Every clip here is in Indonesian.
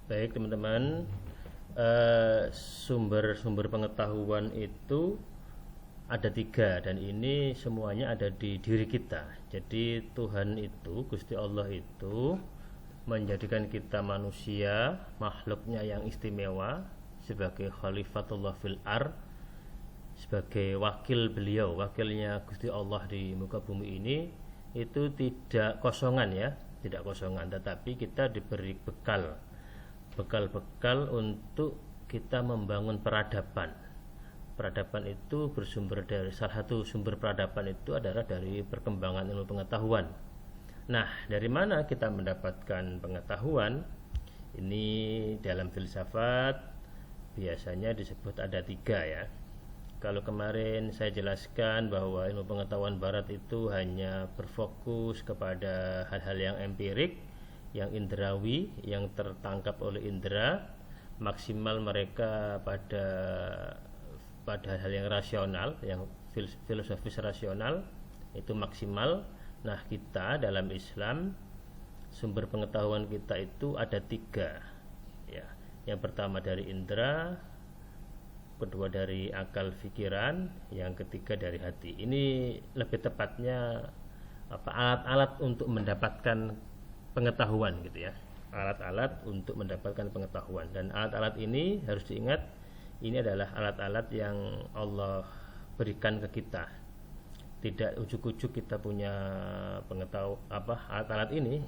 Baik teman-teman, sumber-sumber pengetahuan itu ada 3 dan ini semuanya ada di diri kita. Jadi Tuhan itu, Gusti Allah itu menjadikan kita manusia, makhluknya yang istimewa sebagai khalifatullah fil ar, sebagai wakilnya Gusti Allah di muka bumi ini. Itu tidak kosongan ya, tidak kosongan, tetapi kita diberi bekal untuk kita membangun peradaban. Peradaban itu bersumber dari salah satu sumber peradaban itu adalah dari perkembangan ilmu pengetahuan. Nah, dari mana kita mendapatkan pengetahuan? Ini dalam filsafat biasanya disebut ada 3 ya. Kalau kemarin saya jelaskan bahwa ilmu pengetahuan barat itu hanya berfokus kepada hal-hal yang empirik, yang indrawi, yang tertangkap oleh indera, maksimal mereka pada hal yang rasional, yang filosofis rasional itu maksimal. Nah, kita dalam Islam sumber pengetahuan kita itu ada 3 ya. Yang pertama dari indera, kedua dari akal pikiran, yang ketiga dari hati. Ini lebih tepatnya alat-alat untuk mendapatkan pengetahuan gitu ya. Alat-alat untuk mendapatkan pengetahuan, dan alat-alat ini harus diingat, ini adalah alat-alat yang Allah berikan ke kita. Tidak ujuk-ujuk kita punya alat-alat ini.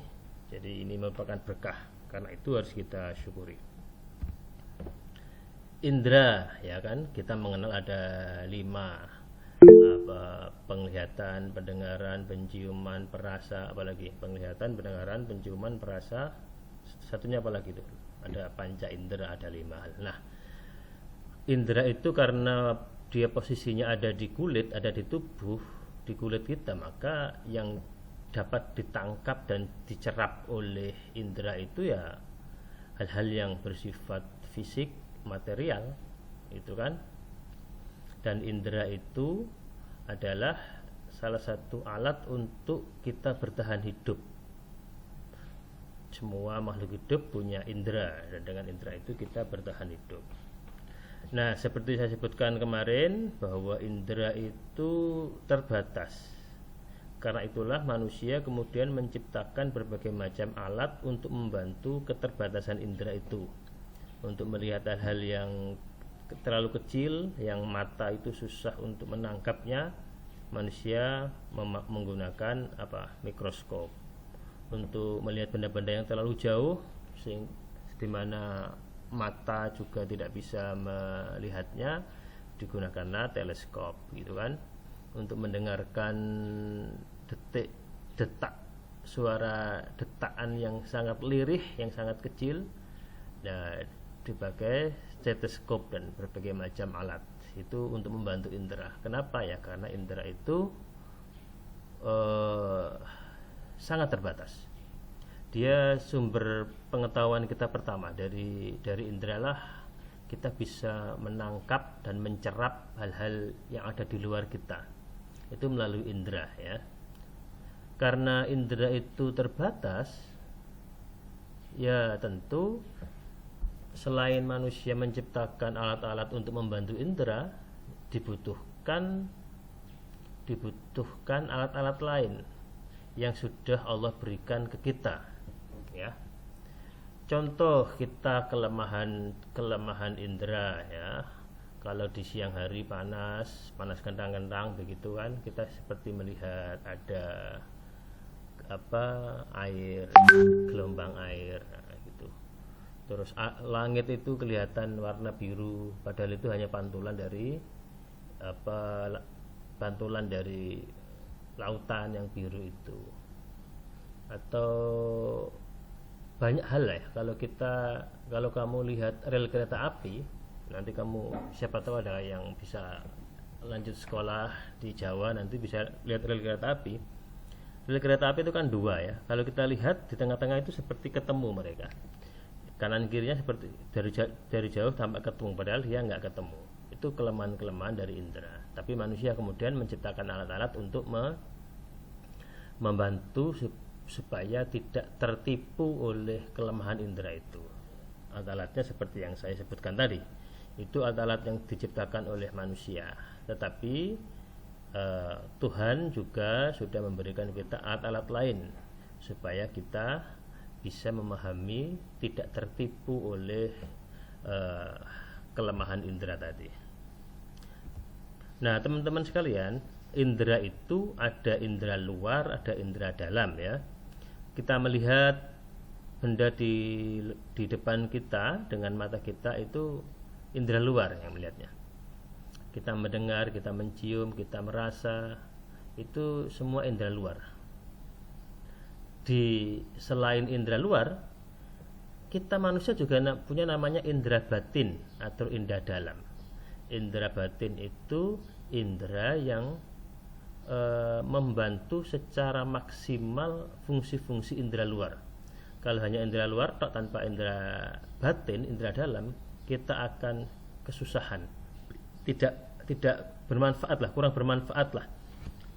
Jadi ini merupakan berkah, karena itu harus kita syukuri. Indra ya kan, kita mengenal ada 5, penglihatan, pendengaran, penciuman, perasa, apalagi penglihatan, pendengaran, penciuman, perasa, satunya apalagi itu, ada panca indera, ada 5 hal. Nah, indera itu karena dia posisinya ada di kulit, ada di tubuh, di kulit kita, maka yang dapat ditangkap dan dicerap oleh indera itu ya hal-hal yang bersifat fisik, material, itu kan. Dan indera itu adalah salah satu alat untuk kita bertahan hidup. Semua makhluk hidup punya indera, dan dengan indera itu kita bertahan hidup. Nah, seperti saya sebutkan kemarin bahwa indera itu terbatas. Karena itulah manusia kemudian menciptakan berbagai macam alat untuk membantu keterbatasan indera itu. Untuk melihat hal-hal yang terlalu kecil, yang mata itu susah untuk menangkapnya, manusia menggunakan mikroskop. Untuk melihat benda-benda yang terlalu jauh, di mana mata juga tidak bisa melihatnya, digunakanlah teleskop gitu kan. Untuk mendengarkan detak suara detakan yang sangat lirih, yang sangat kecil, nah dipakai stetoskop dan berbagai macam alat itu untuk membantu indera. Kenapa ya? Karena indera itu sangat terbatas. Dia sumber pengetahuan kita pertama. Dari indera lah kita bisa menangkap dan mencerap hal-hal yang ada di luar kita, itu melalui indera ya. Karena indera itu terbatas, ya tentu selain manusia menciptakan alat-alat untuk membantu indera, dibutuhkan alat-alat lain yang sudah Allah berikan ke kita ya. Contoh kita kelemahan indera ya. Kalau di siang hari panas kentang-kentang begitu kan, kita seperti melihat ada air, gelombang air gitu. Terus langit itu kelihatan warna biru, padahal itu hanya pantulan dari lautan yang biru itu. Atau banyak hal ya. Kalau kamu lihat rel kereta api, nanti kamu, siapa tahu ada yang bisa lanjut sekolah di Jawa, nanti bisa lihat rel kereta api. Rel kereta api itu kan 2 ya. Kalau kita lihat di tengah-tengah itu seperti ketemu mereka. Kanan kirinya seperti dari jauh tampak ketemu, padahal dia nggak ketemu. Itu kelemahan-kelemahan dari indera. Tapi manusia kemudian menciptakan alat-alat untuk membantu supaya tidak tertipu oleh kelemahan indera itu. Alat-alatnya seperti yang saya sebutkan tadi, itu alat-alat yang diciptakan oleh manusia, tetapi Tuhan juga sudah memberikan kita alat-alat lain supaya kita bisa memahami, tidak tertipu oleh kelemahan indera tadi. Nah, teman-teman sekalian, indera itu ada indera luar, ada indera dalam ya. Kita melihat benda di depan kita dengan mata kita itu indera luar yang melihatnya. Kita mendengar, kita mencium, kita merasa, itu semua indera luar. Selain indera luar, kita manusia juga punya namanya indera batin atau indera dalam. Indera batin itu indera yang membantu secara maksimal fungsi-fungsi indera luar. Kalau hanya indera luar tanpa indera batin, indera dalam, kita akan kesusahan. Tidak bermanfaat lah, kurang bermanfaat lah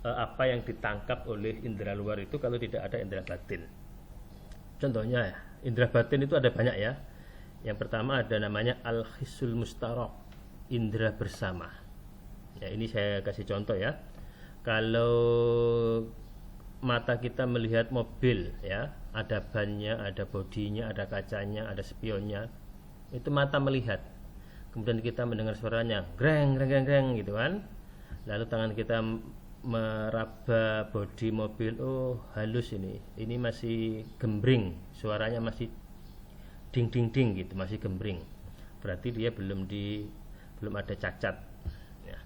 apa yang ditangkap oleh indera luar itu kalau tidak ada indera batin. Contohnya, indera batin itu ada banyak ya. Yang pertama ada namanya al-hissul mustarok, indera bersama. Ya, ini saya kasih contoh ya. Kalau mata kita melihat mobil ya, ada bannya, ada bodinya, ada kacanya, ada spionnya, itu mata melihat. Kemudian kita mendengar suaranya greng greng greng greng gitu kan. Lalu tangan kita meraba bodi mobil, oh halus ini masih gembring, suaranya masih ding ding ding gitu, masih gembring, berarti dia belum ada cacat ya.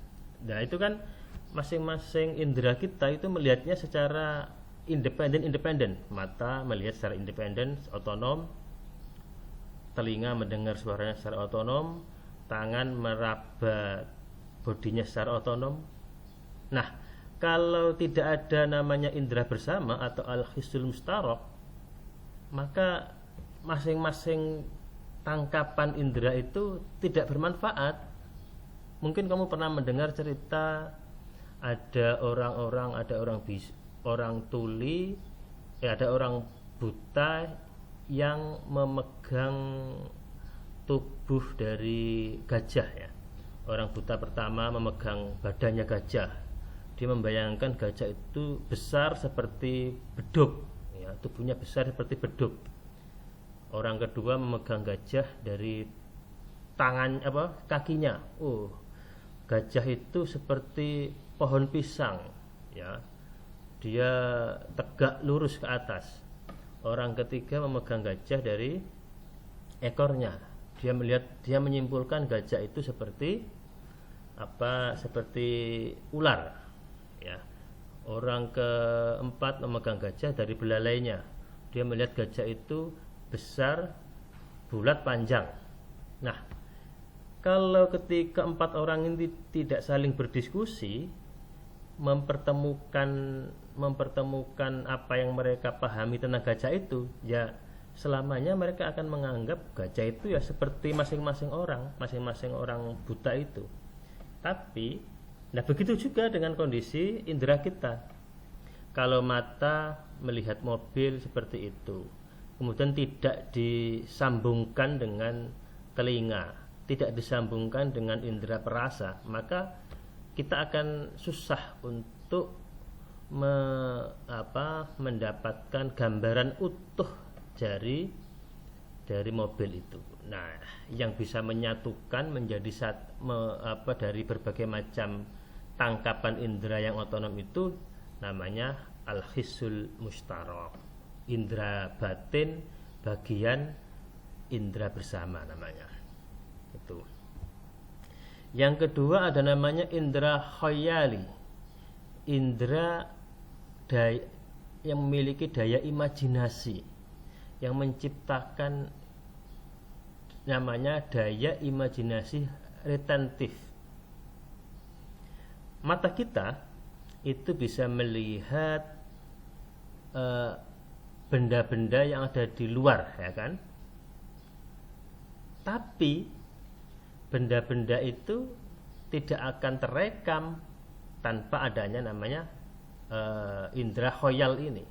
Nah itu kan masing-masing indera kita itu melihatnya secara independen. Mata melihat secara independen, otonom, telinga mendengar suaranya secara otonom, tangan meraba bodinya secara otonom. Nah, kalau tidak ada namanya indera bersama atau al-hissul mustarok, maka masing-masing tangkapan indera itu tidak bermanfaat. Mungkin kamu pernah mendengar cerita ada orang tuli, ada orang buta yang memegang tubuh dari gajah ya. Orang buta pertama memegang badannya gajah. Dia membayangkan gajah itu besar seperti beduk ya, tubuhnya besar seperti beduk. Orang kedua memegang gajah dari kakinya. Oh, gajah itu seperti pohon pisang ya. Dia tegak lurus ke atas. Orang ketiga memegang gajah dari ekornya. Dia menyimpulkan gajah itu seperti ular ya. Orang keempat memegang gajah dari belalainya. Dia melihat gajah itu besar, bulat, panjang. Nah, kalau ketika empat orang ini tidak saling berdiskusi, mempertemukan apa yang mereka pahami tentang gajah itu, ya selamanya mereka akan menganggap gajah itu ya seperti masing-masing orang buta itu. Tapi, nah begitu juga dengan kondisi indera kita. Kalau mata melihat mobil seperti itu, kemudian tidak disambungkan dengan telinga, tidak disambungkan dengan indera perasa, maka kita akan susah untuk mendapatkan gambaran utuh dari mobil itu. Nah, yang bisa menyatukan menjadi dari berbagai macam tangkapan indera yang otonom itu namanya al-hissul mustarok, indera batin bagian indera bersama namanya. Itu. Yang kedua ada namanya indera khayali, indera yang memiliki daya imajinasi, yang menciptakan namanya daya imajinasi retentif. Mata kita itu bisa melihat benda-benda yang ada di luar, ya kan? Tapi benda-benda itu tidak akan terekam tanpa adanya namanya indera khoyal ini.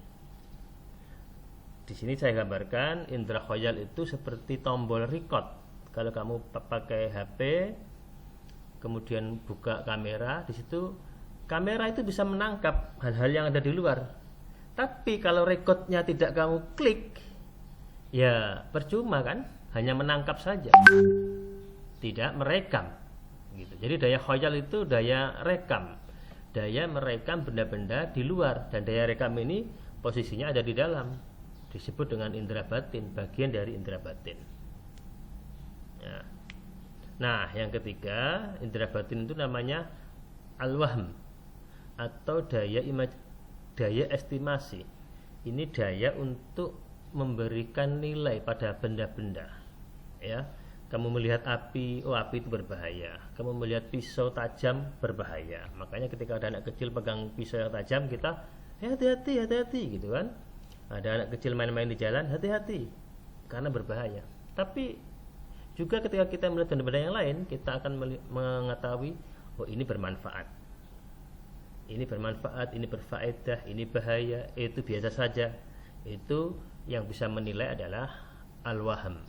Di sini saya gambarkan indera khoyal itu seperti tombol record. Kalau kamu pakai HP, kemudian buka kamera, di situ kamera itu bisa menangkap hal-hal yang ada di luar. Tapi kalau recordnya tidak kamu klik, ya percuma kan, hanya menangkap saja, tidak merekam. Gitu. Jadi daya khoyal itu daya rekam, daya merekam benda-benda di luar, dan daya rekam ini posisinya ada di dalam. Disebut dengan indera batin, bagian dari indera batin. Ya. Nah, yang ketiga, indera batin itu namanya al-wahm atau daya estimasi. Ini daya untuk memberikan nilai pada benda-benda. Ya, kamu melihat api, oh api itu berbahaya. Kamu melihat pisau tajam, berbahaya. Makanya ketika ada anak kecil pegang pisau yang tajam, kita hati-hati gitu kan. Ada anak kecil main-main di jalan, hati-hati karena berbahaya. Tapi juga ketika kita melihat benda-benda yang lain, kita akan mengetahui, oh ini bermanfaat, ini bermanfaat, ini berfaedah, ini bahaya, itu biasa saja. Itu yang bisa menilai adalah al-wahm,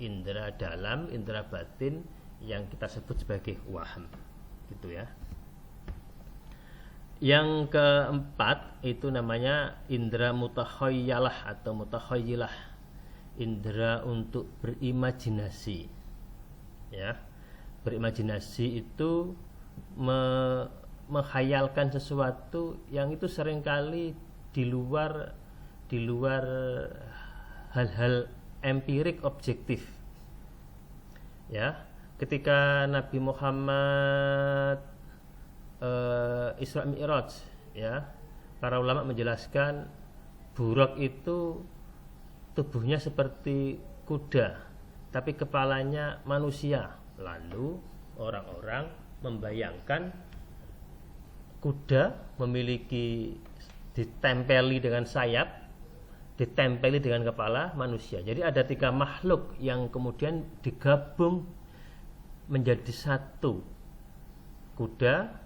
indera dalam, indera batin yang kita sebut sebagai wahm, gitu ya. Yang keempat itu namanya indera mutakhayyalah atau mutakhayyilah, indera untuk berimajinasi. Ya, berimajinasi itu menghayalkan sesuatu yang itu seringkali di luar hal-hal empirik objektif. Ya, ketika Nabi Muhammad Isra Mi'raj, ya, para ulama menjelaskan buraq itu tubuhnya seperti kuda tapi kepalanya manusia. Lalu orang-orang membayangkan kuda memiliki ditempeli dengan sayap, ditempeli dengan kepala manusia. Jadi ada 3 makhluk yang kemudian digabung menjadi satu. Kuda,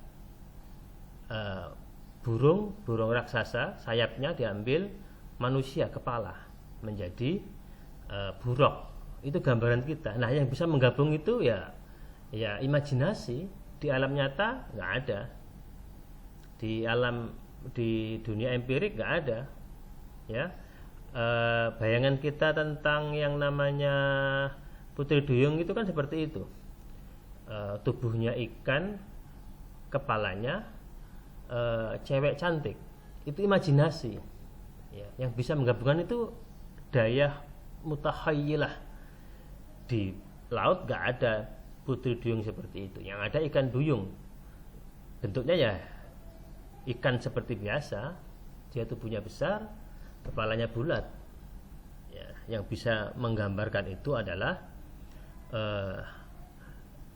burung raksasa, sayapnya diambil, manusia kepala menjadi buraq. Itu gambaran kita. Nah, yang bisa menggabung itu ya imajinasi. Di alam nyata nggak ada, di dunia empirik nggak ada. Ya, bayangan kita tentang yang namanya putri duyung itu kan seperti itu. Tubuhnya ikan, kepalanya cewek cantik, itu imajinasi. Ya, yang bisa menggabungkan itu daya mutakhayyilah. Di laut gak ada putri duyung seperti itu. Yang ada ikan duyung, bentuknya ya ikan seperti biasa, dia tubuhnya besar, kepalanya bulat. Ya, yang bisa menggambarkan itu adalah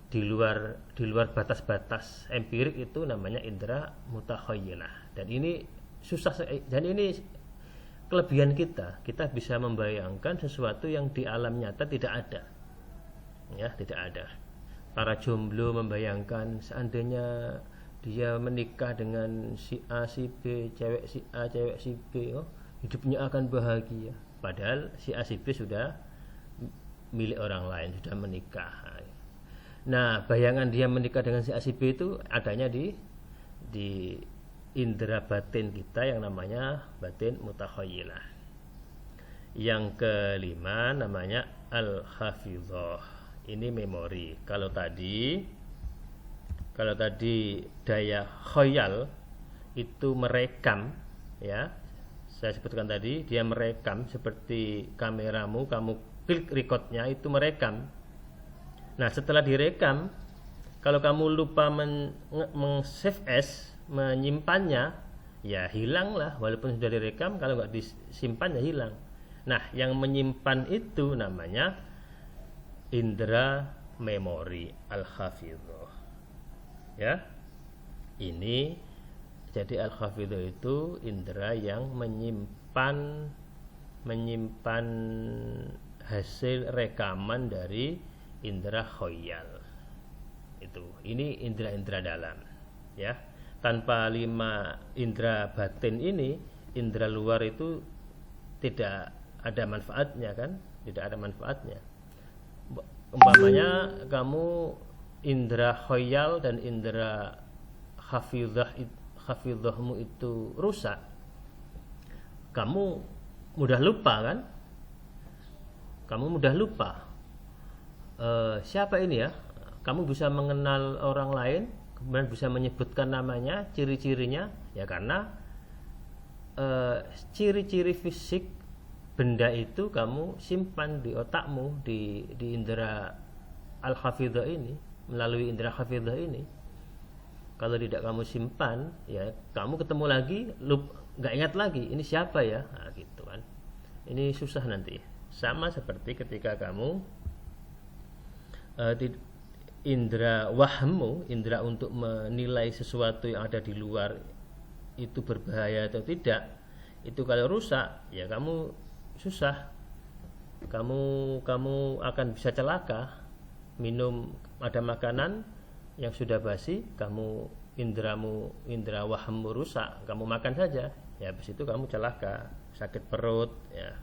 di luar batas-batas empirik, itu namanya indera mutakhayyilah. Dan ini susah, dan ini kelebihan kita bisa membayangkan sesuatu yang di alam nyata tidak ada. Ya, tidak ada. Para jomblo membayangkan seandainya dia menikah dengan si A si B, cewek si A cewek si B, oh, hidupnya akan bahagia. Padahal si A si B sudah milik orang lain, sudah menikah. Nah, bayangan dia menikah dengan si A si B itu adanya di indera batin kita yang namanya batin mutakhayyilah. Yang kelima namanya al-hafizah. Ini memori. Kalau tadi daya khayal itu merekam, ya. Saya sebutkan tadi, dia merekam seperti kameramu, kamu klik recordnya itu merekam. Nah, setelah direkam, kalau kamu lupa men-save as, menyimpannya, ya hilanglah. Walaupun sudah direkam, kalau nggak disimpan ya hilang. Nah, yang menyimpan itu namanya indera memori al-hafizah. Ya, ini jadi al-hafizah itu indera yang menyimpan hasil rekaman dari indera khoyal. Ini indera-indera dalam, ya. Tanpa 5 indera batin ini, indera luar itu tidak ada manfaatnya kan, tidak ada manfaatnya. Umpamanya kamu indera khoyal dan indera hafidhahmu itu rusak, kamu mudah lupa kan, kamu mudah lupa siapa ini ya, kamu bisa mengenal orang lain, kemudian bisa menyebutkan namanya, ciri-cirinya, ya karena ciri-ciri fisik benda itu kamu simpan di otakmu, di indera al-hafidhah ini, melalui indera hafidhah ini. Kalau tidak kamu simpan, ya kamu ketemu lagi, nggak ingat lagi ini siapa ya, nah, gitu kan. Ini susah nanti. Sama seperti ketika kamu indera wahmu, indera untuk menilai sesuatu yang ada di luar itu berbahaya atau tidak, itu kalau rusak, ya kamu susah, kamu akan bisa celaka. Minum, ada makanan yang sudah basi, kamu indera wahmu rusak, kamu makan saja, ya habis itu kamu celaka, sakit perut ya,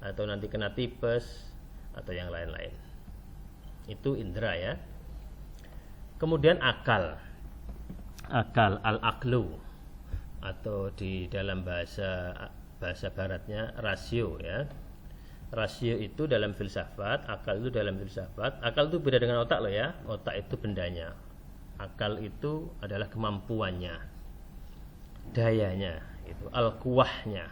atau nanti kena tipes atau yang lain-lain. Itu indera ya. Kemudian akal al-aqlu, atau di dalam bahasa baratnya rasio ya. Rasio itu dalam filsafat, akal itu dalam filsafat. Akal itu beda dengan otak loh ya. Otak itu bendanya, akal itu adalah kemampuannya, dayanya, itu al-quwahnya.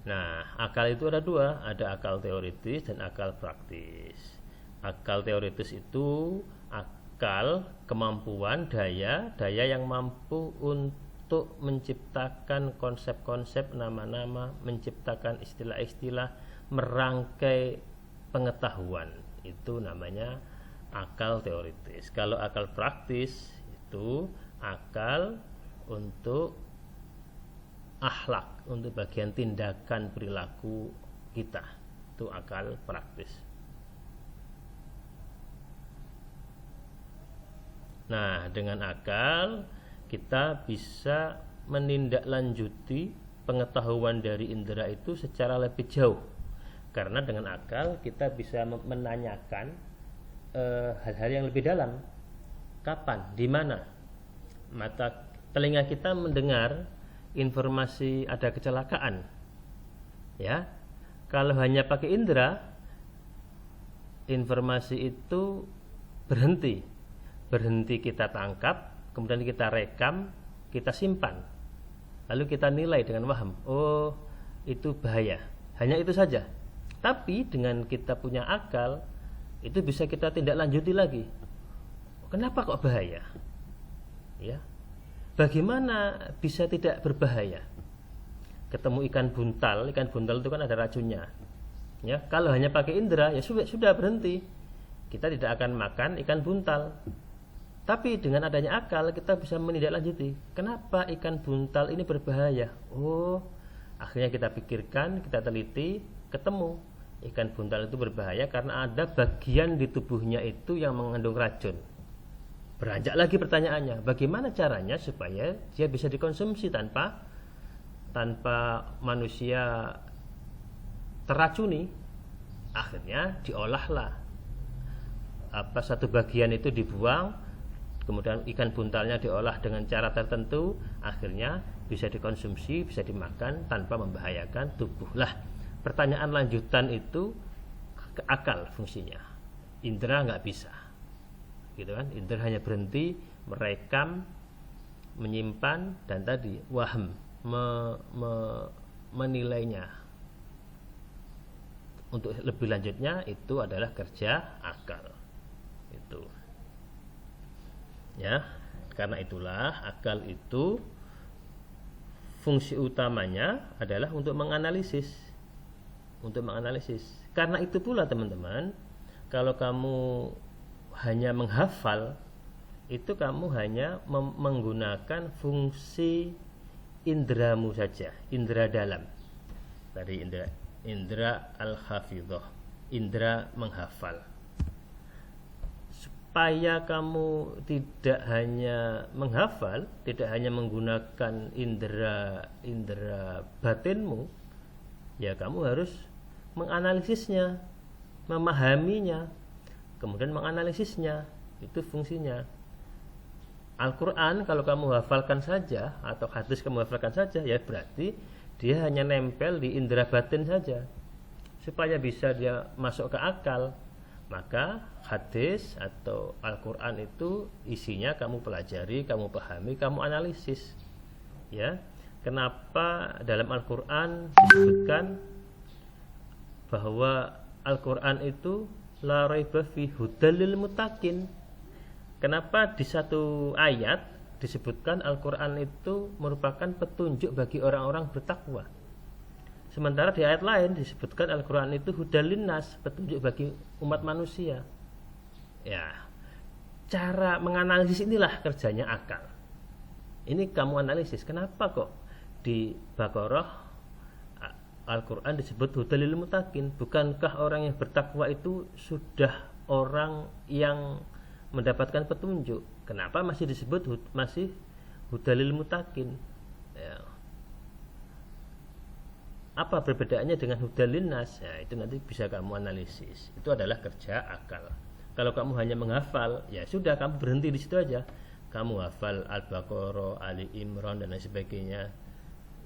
Nah, akal itu ada dua, ada akal teoritis dan akal praktis. Akal teoritis itu akal, kemampuan, daya yang mampu untuk menciptakan konsep-konsep, nama-nama, menciptakan istilah-istilah, merangkai pengetahuan. Itu namanya akal teoritis. Kalau akal praktis itu akal untuk akhlak, untuk bagian tindakan perilaku kita. Itu akal praktis. Nah, dengan akal kita bisa menindaklanjuti pengetahuan dari indera itu secara lebih jauh. Karena dengan akal kita bisa menanyakan hal-hal yang lebih dalam. Kapan, di mana? Telinga kita mendengar informasi ada kecelakaan. Ya. Kalau hanya pakai indera, informasi itu berhenti kita tangkap, kemudian kita rekam, kita simpan, lalu kita nilai dengan waham. Oh, itu bahaya. Hanya itu saja. Tapi dengan kita punya akal, itu bisa kita tindak lanjuti lagi. Kenapa kok bahaya? Ya. Bagaimana bisa tidak berbahaya? Ketemu ikan buntal itu kan ada racunnya. Ya, kalau hanya pakai indera, ya sudah berhenti. Kita tidak akan makan ikan buntal. Tapi dengan adanya akal kita bisa menindaklanjuti. Kenapa ikan buntal ini berbahaya? Oh, akhirnya kita pikirkan, kita teliti, ketemu ikan buntal itu berbahaya karena ada bagian di tubuhnya itu yang mengandung racun. Beranjak lagi pertanyaannya, bagaimana caranya supaya dia bisa dikonsumsi tanpa manusia terracuni? Akhirnya diolahlah, satu bagian itu dibuang, kemudian ikan buntalnya diolah dengan cara tertentu, akhirnya bisa dikonsumsi, bisa dimakan tanpa membahayakan tubuh. Lah, pertanyaan lanjutan itu akal fungsinya, indera nggak bisa, gitu kan? Indera hanya berhenti merekam, menyimpan, dan tadi waham, menilainya. Untuk lebih lanjutnya itu adalah kerja akal. Itu. Ya, karena itulah akal itu fungsi utamanya adalah untuk menganalisis. Karena itu pula teman-teman, kalau kamu hanya menghafal, itu kamu hanya menggunakan fungsi inderamu saja, indera dalam. Tadi indera al-hafidhah, indera menghafal. Supaya kamu tidak hanya menghafal, tidak hanya menggunakan indera batinmu, ya kamu harus menganalisisnya, memahaminya, kemudian menganalisisnya. Itu fungsinya. Al-Quran kalau kamu hafalkan saja atau hadis kamu hafalkan saja, ya berarti dia hanya nempel di indera batin saja. Supaya bisa dia masuk ke akal, maka hadis atau Al-Quran itu isinya kamu pelajari, kamu pahami, kamu analisis. Ya, kenapa dalam Al-Quran disebutkan bahwa Al-Quran itu la raiba fi hudal lil muttaqin? Kenapa di satu ayat disebutkan Al-Quran itu merupakan petunjuk bagi orang-orang bertakwa, sementara di ayat lain disebutkan Al-Quran itu hudal linnas, petunjuk bagi umat manusia? Ya, cara menganalisis inilah kerjanya akal. Ini kamu analisis, kenapa kok di Baqarah Al-Quran disebut hudal lil muttaqin? Bukankah orang yang bertakwa itu sudah orang yang mendapatkan petunjuk? Kenapa masih disebut masih hudal lil muttaqin? Ya. Apa perbedaannya dengan hudal linnas? Ya, itu nanti bisa kamu analisis. Itu adalah kerja akal. Kalau kamu hanya menghafal, ya sudah, kamu berhenti di situ aja. Kamu hafal Al-Baqarah, Ali Imran dan lain sebagainya,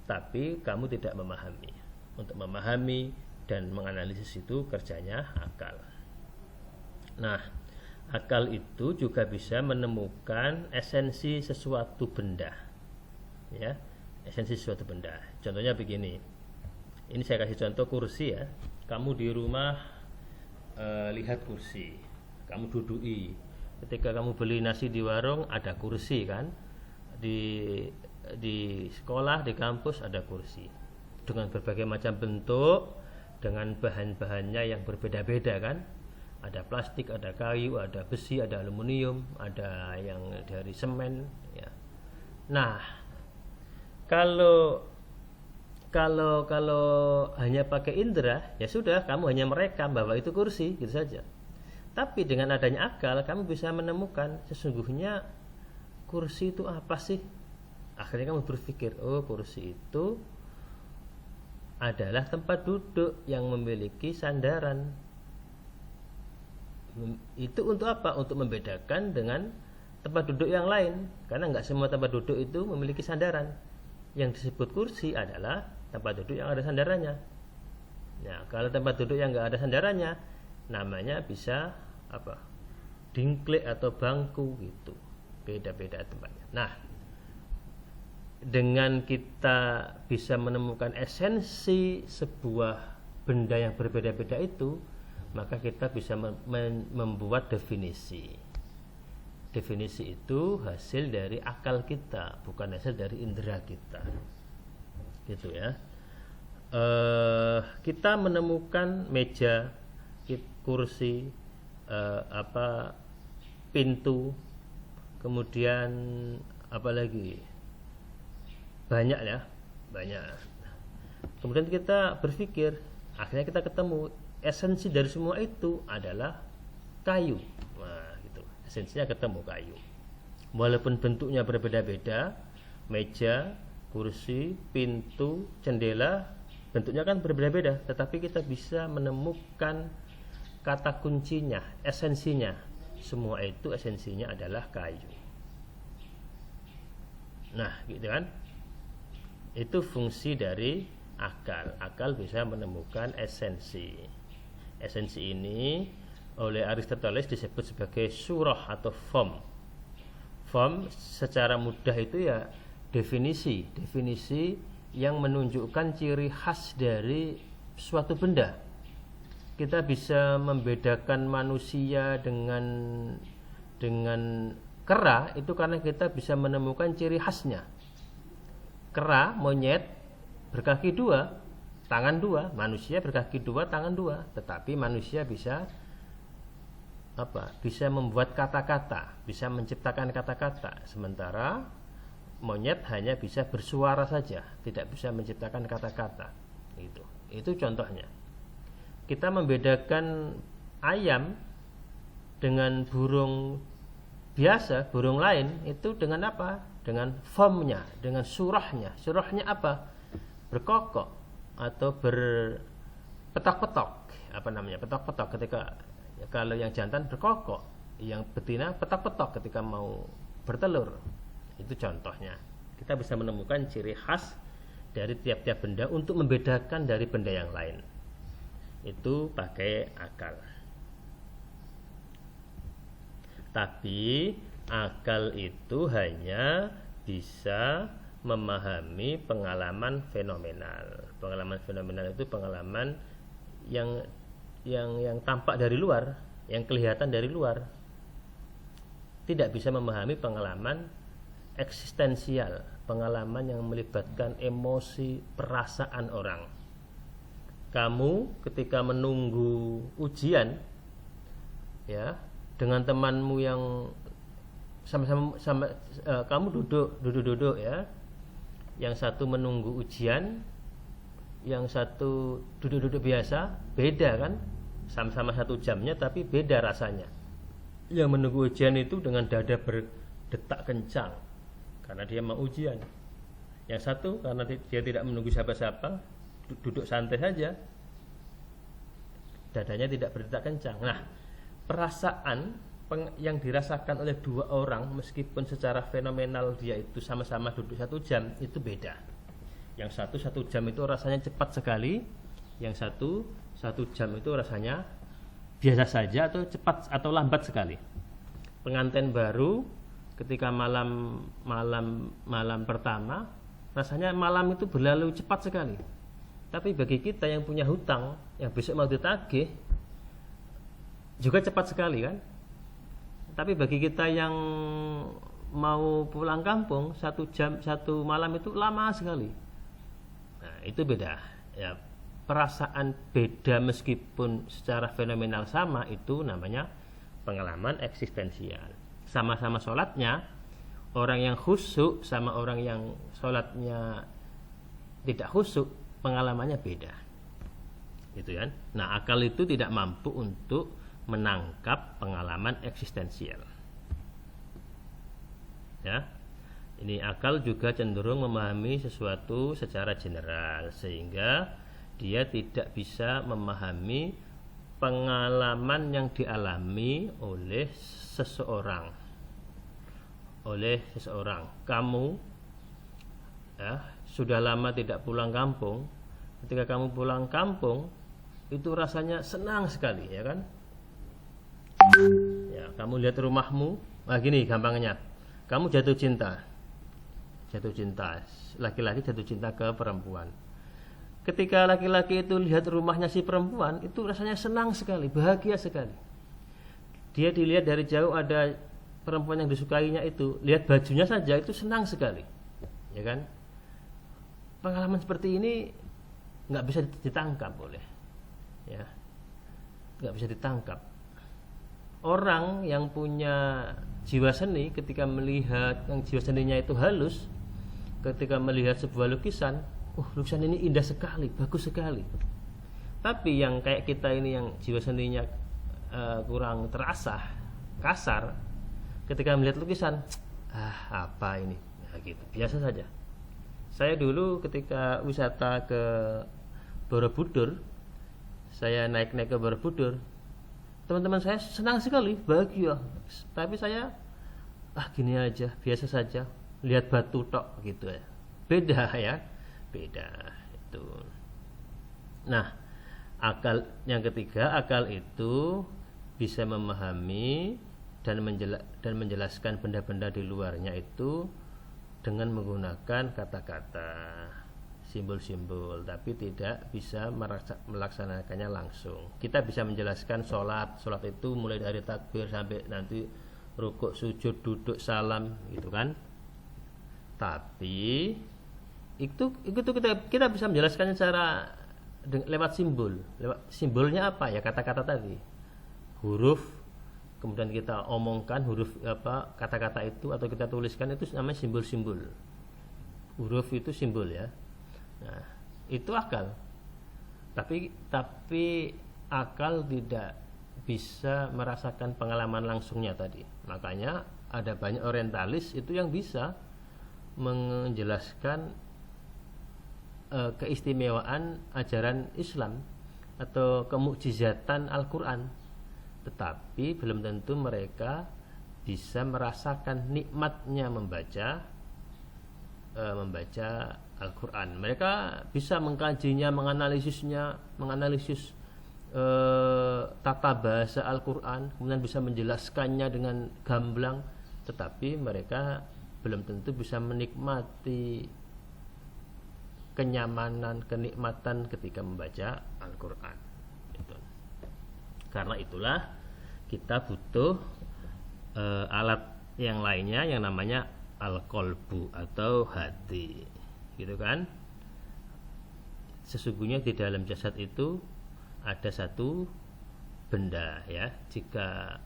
tapi kamu tidak memahami. Untuk memahami dan menganalisis itu kerjanya akal. Nah, akal itu juga bisa menemukan esensi sesuatu benda. Ya, esensi sesuatu benda. Contohnya begini. Ini saya kasih contoh kursi ya. Kamu di rumah lihat kursi, kamu dudui. Ketika kamu beli nasi di warung ada kursi kan? Di sekolah, di kampus ada kursi dengan berbagai macam bentuk, dengan bahan-bahannya yang berbeda-beda kan? Ada plastik, ada kayu, ada besi, ada aluminium, ada yang dari semen ya. Nah, kalau hanya pakai indera, ya sudah, kamu hanya merekam bahwa itu kursi gitu saja. Tapi dengan adanya akal, kamu bisa menemukan sesungguhnya kursi itu apa sih. Akhirnya kamu berpikir, oh kursi itu adalah tempat duduk yang memiliki sandaran. Itu untuk apa? Untuk membedakan dengan tempat duduk yang lain, karena nggak semua tempat duduk itu memiliki sandaran. Yang disebut kursi adalah tempat duduk yang ada sandarannya. Nah, kalau tempat duduk yang nggak ada sandarannya, namanya bisa apa? Dingklik atau bangku gitu. Beda-beda tempatnya. Nah, dengan kita bisa menemukan esensi sebuah benda yang berbeda-beda itu, maka kita bisa membuat definisi. Definisi itu hasil dari akal kita, bukan hasil dari indera kita. Gitu ya. Kita menemukan meja, kursi, pintu, kemudian apa lagi? Banyak ya, banyak. Kemudian kita berpikir, akhirnya kita ketemu esensi dari semua itu adalah kayu. Nah, gitu. Esensinya ketemu kayu. Walaupun bentuknya berbeda-beda, meja, kursi, pintu, jendela, bentuknya kan berbeda-beda, tetapi kita bisa menemukan kata kuncinya, esensinya. Semua itu esensinya adalah kayu. Nah, gitu kan? Itu fungsi dari akal. Akal bisa menemukan esensi. Esensi ini oleh Aristoteles disebut sebagai surah atau form. Form secara mudah itu ya definisi yang menunjukkan ciri khas dari suatu benda. Kita bisa membedakan manusia dengan kera itu karena kita bisa menemukan ciri khasnya. Kera, monyet berkaki dua, tangan dua, manusia berkaki dua, tangan dua. Tetapi manusia bisa bisa membuat kata-kata, bisa menciptakan kata-kata, sementara monyet hanya bisa bersuara saja, tidak bisa menciptakan kata-kata. Itu contohnya. Kita membedakan ayam dengan burung biasa, burung lain itu dengan apa? Dengan formnya, dengan surahnya. Surahnya apa? Berkokok. atau berpetok-petok, apa namanya, petok-petok ketika, kalau yang jantan berkokok, yang betina petok-petok ketika mau bertelur. Itu contohnya. Kita bisa menemukan ciri khas dari tiap-tiap benda untuk membedakan dari benda yang lain. Itu pakai akal. Tapi akal itu hanya bisa memahami pengalaman fenomenal. Pengalaman fenomenal itu pengalaman yang tampak dari luar, yang kelihatan dari luar. Tidak bisa memahami pengalaman eksistensial, pengalaman yang melibatkan emosi, perasaan orang. Kamu ketika menunggu ujian, ya, dengan temanmu yang sama kamu duduk ya, yang satu menunggu ujian, yang satu duduk-duduk biasa, beda kan, sama-sama 1 jamnya tapi beda rasanya. Yang menunggu ujian itu dengan dada berdetak kencang karena dia mau ujian. Yang satu karena dia tidak menunggu siapa-siapa, duduk santai saja, dadanya tidak berdetak kencang. Nah, perasaan yang dirasakan oleh 2 orang meskipun secara fenomenal dia itu sama-sama duduk 1 jam itu beda. Yang satu 1 jam itu rasanya cepat sekali, yang satu 1 jam itu rasanya biasa saja atau cepat atau lambat sekali. Pengantin baru ketika malam pertama rasanya malam itu berlalu cepat sekali. Tapi bagi kita yang punya hutang yang besok mau ditagih juga cepat sekali kan. Tapi bagi kita yang mau pulang kampung 1 jam 1 malam itu lama sekali. Nah, itu beda ya. Perasaan beda meskipun secara fenomenal sama, itu namanya pengalaman eksistensial. Sama-sama sholatnya, orang yang khusyuk sama orang yang sholatnya tidak khusyuk, pengalamannya beda. Gitu kan? Nah, akal itu tidak mampu untuk menangkap pengalaman eksistensial. Ya. Ini akal juga cenderung memahami sesuatu secara general, sehingga dia tidak bisa memahami pengalaman yang dialami oleh seseorang. Kamu ya, sudah lama tidak pulang kampung. Ketika kamu pulang kampung, itu rasanya senang sekali, ya kan? Ya, kamu lihat rumahmu, gini gampangnya, kamu jatuh cinta, laki-laki jatuh cinta ke perempuan. Ketika laki-laki itu lihat rumahnya si perempuan, itu rasanya senang sekali, bahagia sekali. Dia dilihat dari jauh ada perempuan yang disukainya itu, lihat bajunya saja itu senang sekali, ya kan? Pengalaman seperti ini nggak bisa ditangkap oleh, ya, nggak bisa ditangkap. Orang yang punya jiwa seni ketika melihat yang jiwa seninya itu halus, ketika melihat sebuah lukisan, lukisan ini indah sekali, bagus sekali. Tapi yang kayak kita ini yang jiwa seninya kurang terasah, kasar, ketika melihat lukisan, apa ini? Nah, gitu, biasa saja. Saya dulu ketika wisata ke Borobudur, saya naik ke Borobudur, teman-teman saya senang sekali, bahagia. Tapi saya gini aja, biasa saja, lihat batu tok gitu ya. Beda ya, beda itu. Nah, akal yang ketiga, akal itu bisa memahami dan menjelaskan benda-benda di luarnya itu dengan menggunakan kata-kata, simbol-simbol, tapi tidak bisa melaksanakannya langsung. Kita bisa menjelaskan sholat itu mulai dari takbir sampai nanti rukuk, sujud, duduk, salam, gitu kan. Tapi itu kita bisa menjelaskannya secara lewat simbol. Simbolnya apa ya? Kata-kata tadi, huruf, kemudian kita omongkan huruf kata-kata itu atau kita tuliskan, itu namanya simbol-simbol. Huruf itu simbol ya. Nah, itu akal. Tapi akal tidak bisa merasakan pengalaman langsungnya tadi. Makanya ada banyak orientalis itu yang bisa menjelaskan keistimewaan ajaran Islam atau kemukjizatan Al-Quran, tetapi belum tentu mereka bisa merasakan nikmatnya membaca Al-Quran. Mereka bisa mengkajinya, menganalisis tata bahasa Al-Quran, kemudian bisa menjelaskannya dengan gamblang, tetapi mereka belum tentu bisa menikmati kenikmatan ketika membaca Al-Quran. Karena itulah kita butuh alat yang lainnya yang namanya al-qalbu atau hati, gitu kan? Sesungguhnya di dalam jasad itu ada satu benda, ya. Jika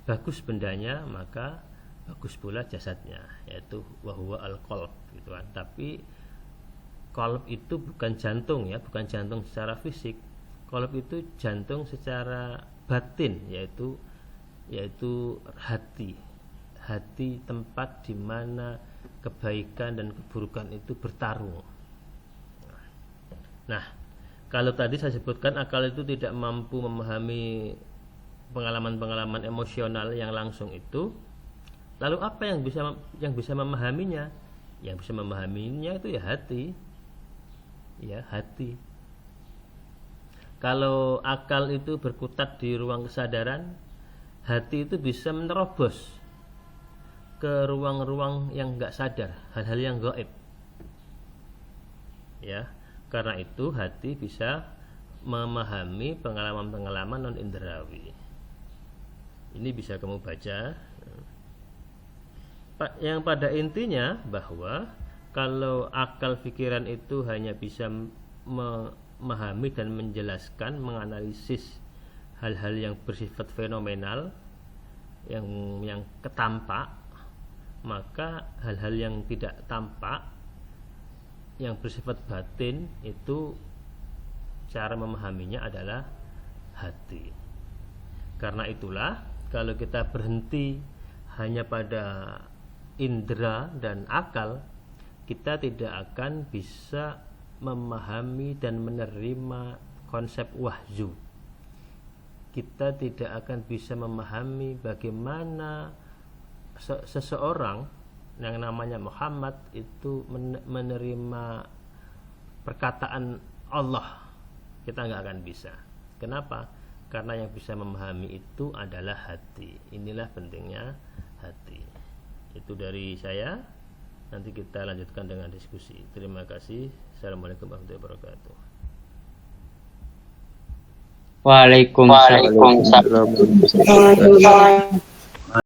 bagus bendanya, maka bagus pula jasadnya, yaitu wahuwa al-qalb, gitu kan. Tapi qalb itu bukan jantung, ya, bukan jantung secara fisik. Qalb itu jantung secara batin, yaitu hati. Hati, tempat di mana kebaikan dan keburukan itu bertarung. Nah, kalau tadi saya sebutkan akal itu tidak mampu memahami pengalaman-pengalaman emosional yang langsung itu, lalu apa yang bisa memahaminya? Yang bisa memahaminya itu ya hati. Ya, hati. Kalau akal itu berkutat di ruang kesadaran, hati itu bisa menerobos ke ruang-ruang yang enggak sadar, hal-hal yang gaib. Ya, karena itu hati bisa memahami pengalaman-pengalaman non indrawi. Ini bisa kamu baca. Yang pada intinya bahwa kalau akal pikiran itu hanya bisa memahami dan menjelaskan, menganalisis hal-hal yang bersifat fenomenal, yang ketampak, maka hal-hal yang tidak tampak, yang bersifat batin, itu cara memahaminya adalah hati. Karena itulah kalau kita berhenti hanya pada indera dan akal, kita tidak akan bisa memahami dan menerima konsep wahyu. Kita tidak akan bisa memahami bagaimana seseorang yang namanya Muhammad itu menerima perkataan Allah. Kita nggak akan bisa. Kenapa? Karena yang bisa memahami itu adalah hati. Inilah pentingnya hati. Itu dari saya. Nanti kita lanjutkan dengan diskusi. Terima kasih. Assalamualaikum warahmatullahi wabarakatuh. Waalaikumsalam.